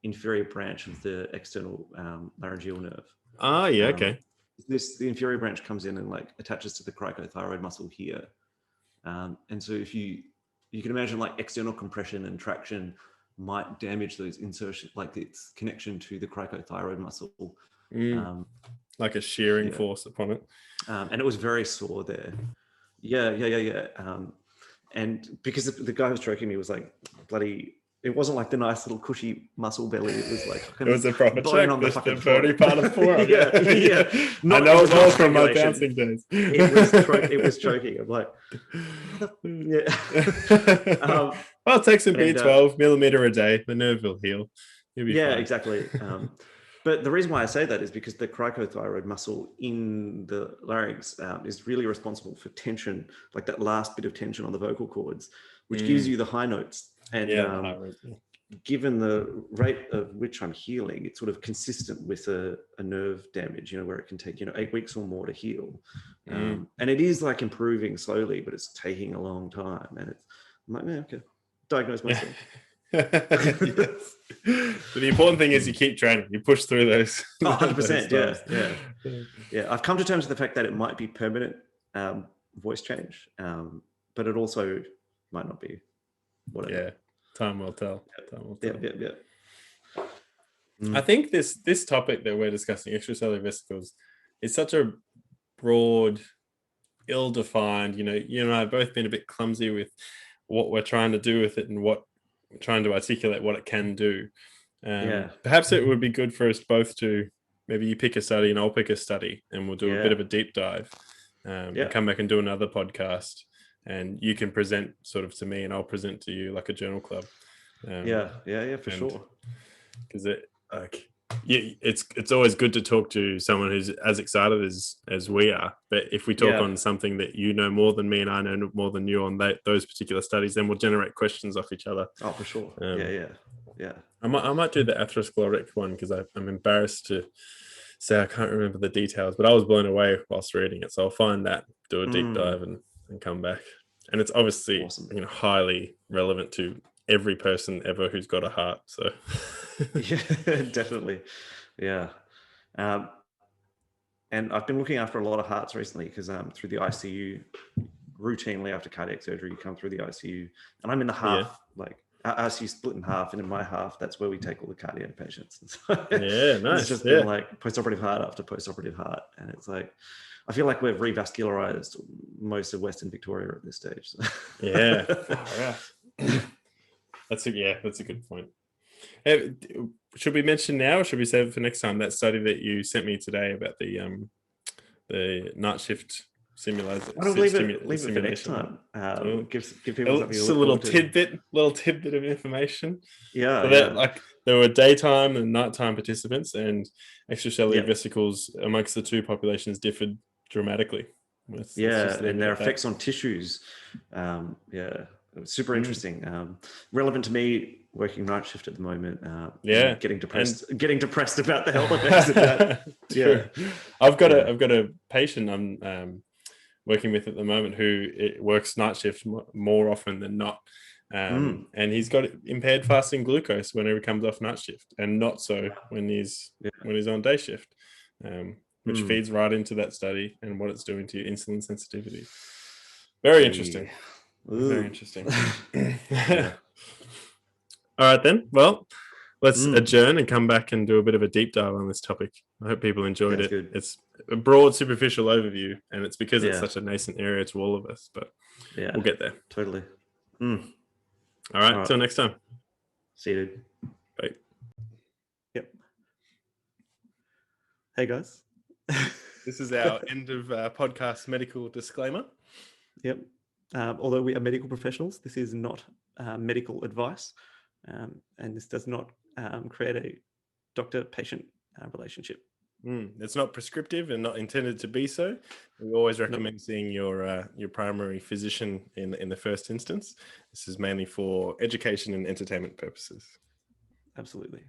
inferior branch of the external laryngeal nerve. Okay. The inferior branch comes in and like attaches to the cricothyroid muscle here. And so if you can imagine like external compression and traction might damage those insertion, like its connection to the cricothyroid muscle. Like a shearing force upon it. And it was very sore there. And because the guy who was stroking me was like bloody, it wasn't like the nice little cushy muscle belly. It was like it was a proper bone choke, on the fucking bony part of forearm. I know it well from my bouncing days. It was choking. I'm like, well, take some B12 millimeter a day. The nerve will heal. You'll be fine. Exactly. But the reason why I say that is because the cricothyroid muscle in the larynx is really responsible for tension, like that last bit of tension on the vocal cords, which gives you the high notes. And given the rate of which I'm healing, it's sort of consistent with a nerve damage, where it can take, 8 weeks or more to heal. And it is like improving slowly, but it's taking a long time. And I'm like, okay, diagnose myself. Yes. But the important thing is you keep training, you push through those. 100%. Yeah. I've come to terms with the fact that it might be permanent voice change, but it also might not be. Whatever. Yeah, time will tell. Yeah. I think this topic that we're discussing, extracellular vesicles, is such a broad, ill-defined. You and I have both been a bit clumsy with what we're trying to do with it and what we're trying to articulate what it can do. Perhaps it would be good for us both to maybe you pick a study and I'll pick a study, and we'll do a bit of a deep dive. And come back and do another podcast. And you can present sort of to me, and I'll present to you like a journal club. For sure. Because it's always good to talk to someone who's as excited as we are. But if we talk on something that you know more than me and I know more than you on those particular studies, then we'll generate questions off each other. Oh, for sure. I might do the atherosclerotic one because I'm embarrassed to say I can't remember the details, but I was blown away whilst reading it. So I'll find that, do a deep dive and come back. And it's obviously awesome. Highly relevant to every person ever who's got a heart. So definitely. And I've been looking after a lot of hearts recently because through the ICU, routinely after cardiac surgery, you come through the ICU, and I'm in the half, like ICU split in half, and in my half, that's where we take all the cardiac patients. And so nice. It's just been like postoperative heart after postoperative heart, and it's like I feel like we've revascularized most of Western Victoria at this stage. So. That's a good point. Should we mention now, or should we save it for next time that study that you sent me today about the night shift simulation? I don't leave it for next time. Give people something. Just a little tidbit of information. Like there were daytime and nighttime participants, and extracellular vesicles amongst the two populations differed dramatically. And their effects on tissues. It was super interesting. Relevant to me working night shift at the moment. Getting depressed about the health effects of that. I've got a patient I'm working with at the moment who works night shift more often than not. And he's got impaired fasting glucose whenever he comes off night shift, and not so when he's on day shift. which feeds right into that study and what it's doing to your insulin sensitivity. Very interesting. Very interesting. All right, then. Well, let's adjourn and come back and do a bit of a deep dive on this topic. I hope people enjoyed it. Good. It's a broad, superficial overview, and it's because it's such a nascent area to all of us, but we'll get there. Totally. All right. Till next time. See you, dude. Bye. Yep. Hey, guys. This is our end of podcast medical disclaimer. Yep. Although we are medical professionals, this is not medical advice, and this does not create a doctor-patient relationship. It's not prescriptive and not intended to be so. We always recommend seeing your primary physician in the first instance. This is mainly for education and entertainment purposes. Absolutely.